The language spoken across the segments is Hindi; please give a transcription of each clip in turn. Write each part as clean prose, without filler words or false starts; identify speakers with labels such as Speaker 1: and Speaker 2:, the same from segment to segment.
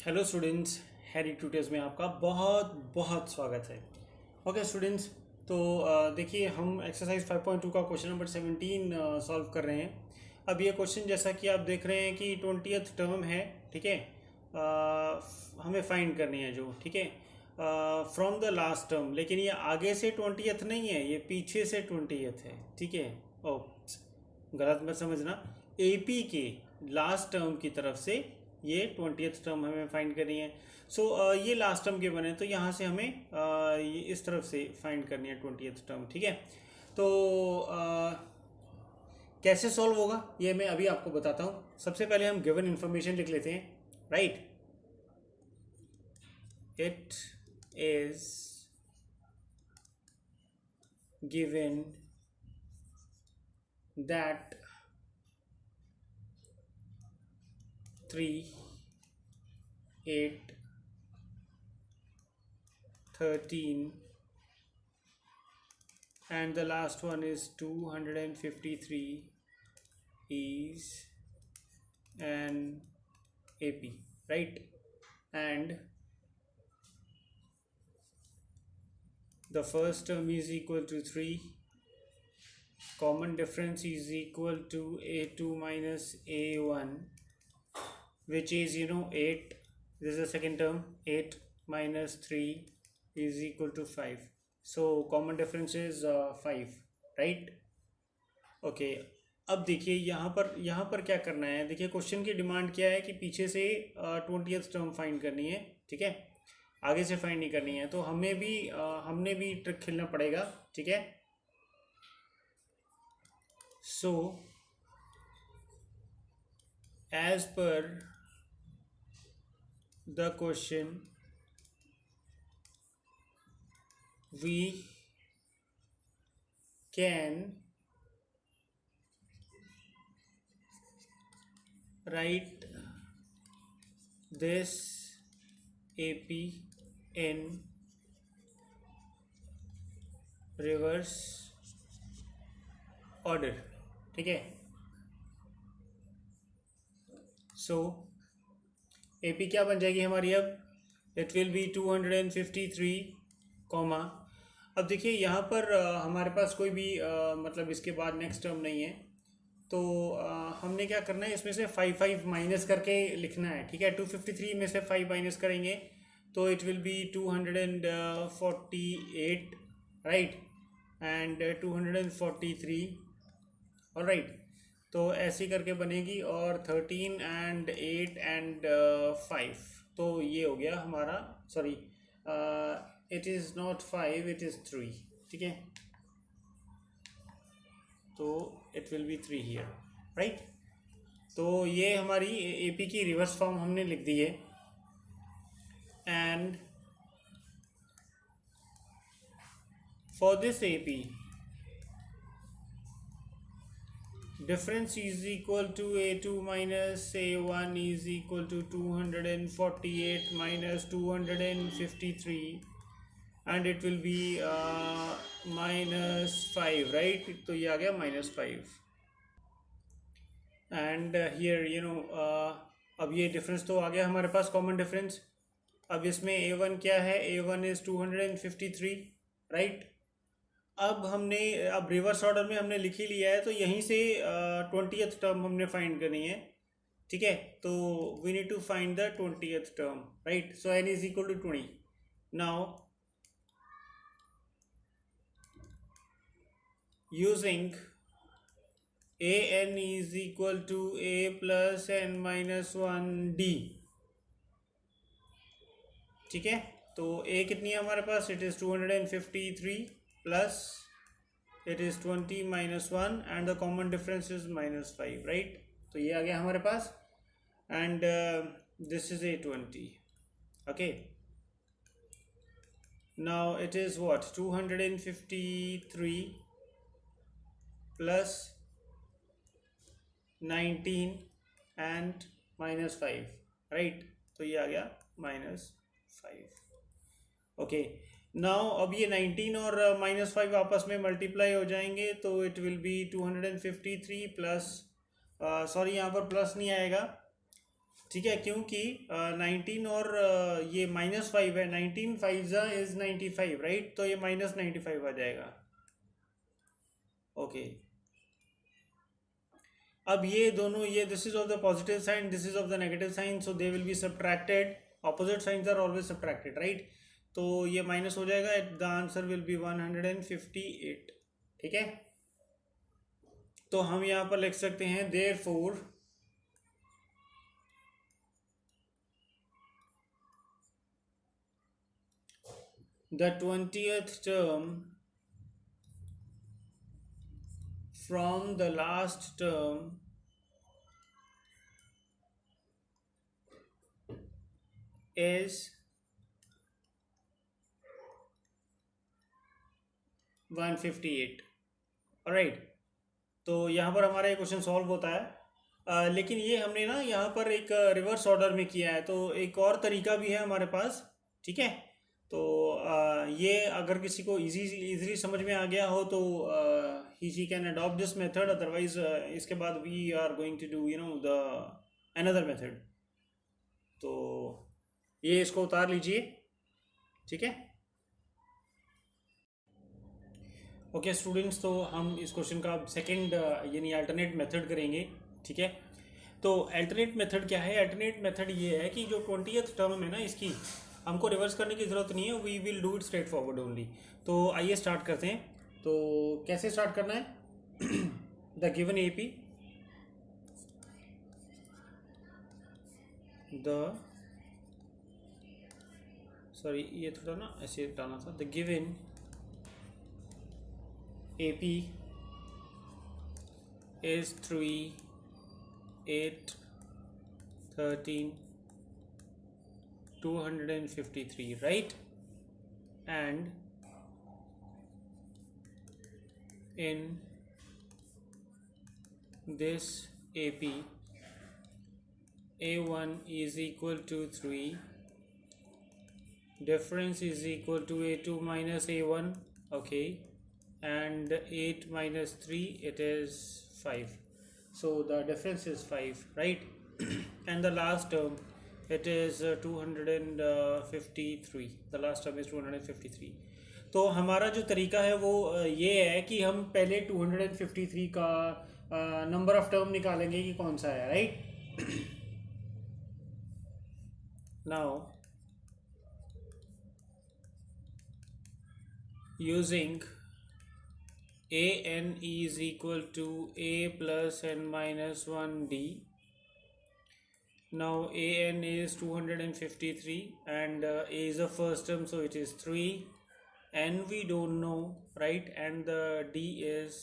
Speaker 1: हेलो स्टूडेंट्स, हैरी ट्यूटर्स में आपका बहुत बहुत स्वागत है। ओके स्टूडेंट्स, तो देखिए हम एक्सरसाइज 5.2 का क्वेश्चन नंबर 17 सॉल्व कर रहे हैं। अब ये क्वेश्चन जैसा कि आप देख रहे हैं कि 20th टर्म है, ठीक है। हमें फाइंड करनी है जो, ठीक है, फ्रॉम द लास्ट टर्म। लेकिन ये आगे से 20th नहीं है, ये पीछे से 20th है, ठीक है। ओ, गलत मत समझना, एपी के लास्ट टर्म की तरफ से ये 20th टर्म हमें फाइंड करनी है। सो ये लास्ट टर्म के बने तो यहाँ से हमें ये इस तरफ से फाइंड करनी है 20th टर्म, ठीक है। तो कैसे सॉल्व होगा ये मैं अभी आपको बताता हूँ। सबसे पहले हम गिवन इन्फॉर्मेशन लिख लेते हैं, right. It is given that 3, 8, 13 and the last one is 253 is an AP, right? And the first term is equal to 3, common difference is equal to A2 minus A1, which is 8. This is the second term, 8 minus 3 is equal to 5. So common difference is 5, right? Okay. अब देखिए यहाँ पर क्या करना है। देखिए क्वेश्चन की डिमांड क्या है कि पीछे से 20th टर्म फाइंड करनी है, ठीक है। आगे से फाइंड नहीं करनी है, तो हमने भी ट्रिक खेलना पड़ेगा, ठीक है। So as per the question we can write this AP in reverse order, ठीक है। सो AP क्या बन जाएगी हमारी अब, इट विल बी 253, कॉमा। अब देखिए यहाँ पर हमारे पास कोई भी मतलब इसके बाद नेक्स्ट टर्म नहीं है, तो हमने क्या करना है, इसमें से 5 माइनस करके लिखना है, ठीक है। 253 में से 5 माइनस करेंगे तो it will be 248, right, and 243, और राइट। तो ऐसे करके बनेगी, और 13 एंड 8 एंड 5, तो ये हो गया हमारा, sorry it is not 5, it is 3, ठीक है। तो it will be 3 here, right. तो ये हमारी एपी की रिवर्स फॉर्म हमने लिख दी है। And for this AP difference is equal to A2 minus A1 is equal to 248 minus 253, and it will be -5, right? तो ये आ गया -5, and here अब ये डिफरेंस तो आ गया हमारे पास, कॉमन डिफरेंस। अब इसमें A1 क्या है, A1 इज 253, राइट। अब रिवर्स ऑर्डर में हमने लिख ही लिया है, तो यहीं से 20th टर्म हमने फाइंड करनी है, ठीक है। तो we need to find the 20th term, right. So n is equal to 20। Now using an is equal to a plus n minus 1d, ठीक है। तो a कितनी है हमारे पास, it is 253 plus it is 20 minus 1, and the common difference is -5, right. तो ये आ गया हमारे पास, and this is A20, okay. Now it is what, 253 plus 19 and -5, right. तो ये आ गया -5, ओके। नाउ अब ये 19 और -5 आपस में मल्टीप्लाई हो जाएंगे, तो it will be 253 plus, sorry यहाँ पर प्लस नहीं आएगा, ठीक है, क्योंकि 19 और ये -5 है, 19 5 इज 95, राइट, तो ये -95 आ जाएगा। ओके, अब ये दोनों, ये this is of the positive sign, this is of the negative sign, so they will be subtracted, opposite signs are always subtracted, right, तो ये माइनस हो जाएगा, द आंसर विल बी 158, ठीक है। तो हम यहाँ पर लिख सकते हैं therefore the 20th term from the last term is 158, right. तो यहाँ पर हमारा ये क्वेश्चन सॉल्व होता है, लेकिन ये हमने ना यहाँ पर एक रिवर्स ऑर्डर में किया है, तो एक और तरीका भी है हमारे पास, ठीक है। तो ये अगर किसी को इजीली समझ में आ गया हो तो ही can adopt this method, otherwise इसके बाद we are going to do the another method. तो ये इसको उतार लीजिए, ठीक है। ओके स्टूडेंट्स, तो हम इस क्वेश्चन का सेकंड यानी अल्टरनेट मेथड करेंगे, ठीक है। तो अल्टरनेट मेथड क्या है? अल्टरनेट मेथड ये है कि जो 20th टर्म है ना, इसकी हमको रिवर्स करने की ज़रूरत नहीं है, we will do it straight forward only. तो आइए स्टार्ट करते हैं। तो कैसे स्टार्ट करना है? The given A P, sorry ये थोड़ा ना ऐसे डालना था, the given A P is 3, 8, 13, 253, right? And in this AP, A1 is equal to 3, difference is equal to A2 minus A1, okay, and 8 minus 3, it is 5, so the difference is 5, right? And the last term, it is 253, the last term is 253। तो हमारा जो तरीका है वो ये है कि हम पहले 253 का नंबर ऑफ टर्म निकालेंगे कि कौन सा है, right. Now using an is equal to a plus n minus 1d. Now an is 253 and a is the first term, so it is 3, n we don't know, right, and the d is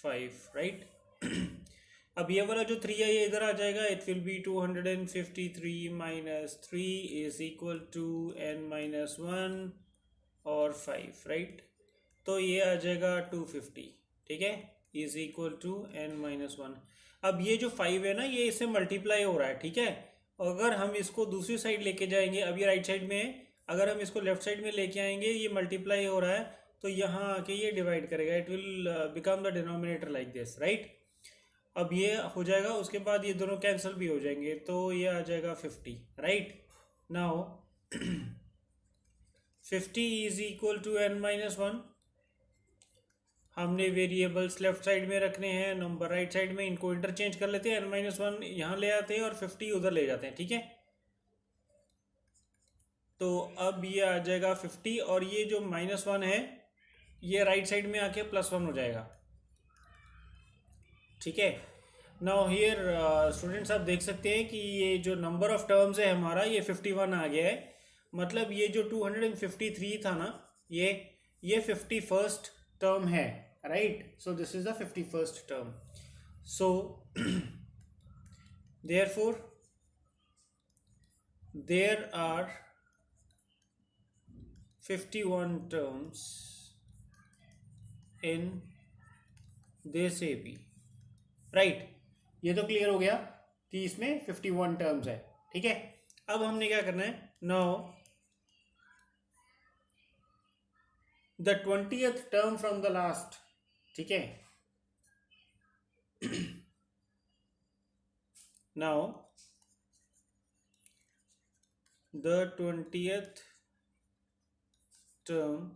Speaker 1: 5, right? अब ये वाला जो 3 है ये इधर आ जाएगा, it will be 253 minus 3 is equal to n minus 1 और 5, right? तो ये आ जाएगा 250, ठीक है, is equal to n minus 1। अब ये जो 5 है ना, ये इससे मल्टीप्लाई हो रहा है, ठीक है। अगर हम इसको दूसरी साइड लेके जाएंगे, अब ये राइट साइड में है, अगर हम इसको लेफ्ट साइड में लेके आएंगे, ये मल्टीप्लाई हो रहा है, तो यहाँ आके ये डिवाइड करेगा, it will become the denominator like this, right. अब ये हो जाएगा, उसके बाद ये दोनों कैंसिल भी हो जाएंगे, तो ये आ जाएगा 50, right. Now 50 is equal to n minus 1। हमने वेरिएबल्स लेफ्ट साइड में रखने हैं, नंबर राइट साइड में, इनको इंटरचेंज कर लेते हैं, n माइनस 1 यहाँ ले आते हैं और 50 उधर ले जाते हैं, ठीक है। तो अब ये आ जाएगा 50 और ये जो -1 है ये राइट साइड में आके +1 हो जाएगा, ठीक है। नाउ हियर स्टूडेंट्स आप देख सकते हैं कि ये जो नंबर ऑफ टर्म्स है हमारा, ये 51 आ गया है। मतलब ये जो 253 था ना, ये 51st टर्म है, right? So this is the 51st term. So therefore there are 51 terms in this AP, right? ये तो क्लियर हो गया कि इसमें 51 टर्म्स है, ठीक है। अब हमने क्या करना है, now the 20th term from the last, ठीक है। Now the 20th term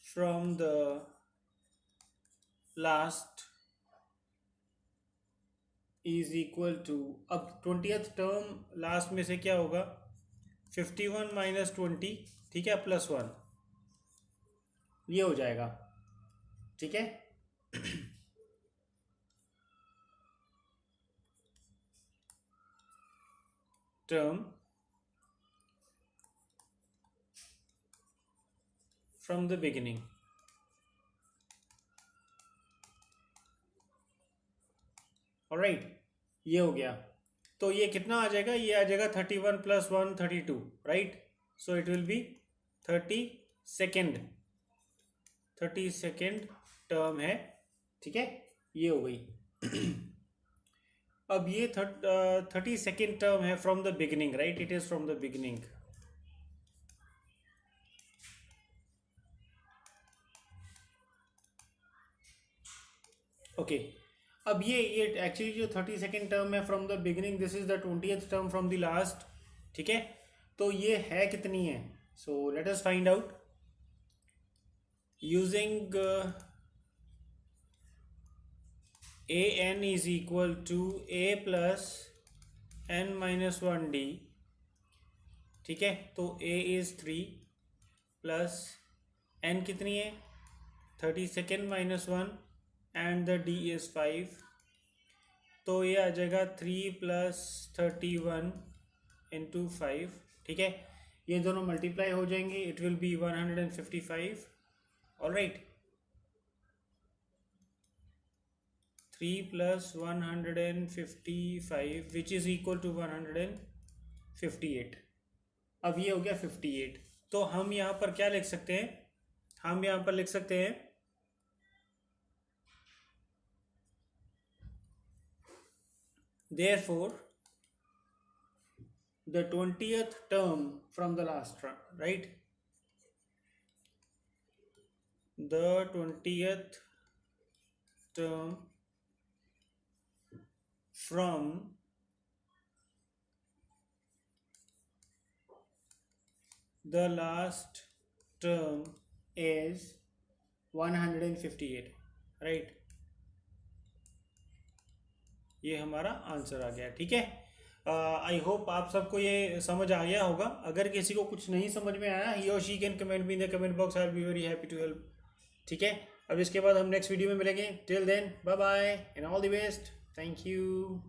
Speaker 1: from the last is equal to, अब 20th टर्म लास्ट में से क्या होगा, 51 माइनस 20, ठीक है, प्लस 1, ये हो जाएगा, ठीक है। Term from the beginning, alright, ये हो गया। तो ये कितना आ जाएगा, ये आ जाएगा 31 plus 1 32, right. So it will be 32nd term है, ठीक है, ये हो गई। अब ये 32nd टर्म है from the beginning, right, it is from the beginning. Okay, अब ये एक्चुअली जो 32nd टर्म है from the beginning, this is the 20th term from the last, ठीक है। तो ये है कितनी है, so let us find out using a n is equal to a plus n minus 1d, ठीक है। तो a is 3 प्लस n कितनी है 32nd minus 1 and the d is 5, तो ये आ जाएगा 3 प्लस 31 इंटू 5, ठीक है। ये दोनों मल्टीप्लाई हो जाएंगे, it will be 155, alright. 3 plus 155 which is equal to 158। अब ये हो गया 58। तो हम यहाँ पर क्या लिख सकते हैं, हम यहाँ पर लिख सकते हैं therefore the 20th term from the last term, right, the 20th term from the last term is 158, right। ये हमारा आंसर आ गया, ठीक है। आई होप आप सबको ये समझ आ गया होगा। अगर किसी को कुछ नहीं समझ में आया, ही और she can comment me in the comment box, I will be very happy to help, ठीक है। अब इसके बाद हम नेक्स्ट वीडियो में मिलेंगे, till then bye bye and all the best, thank you.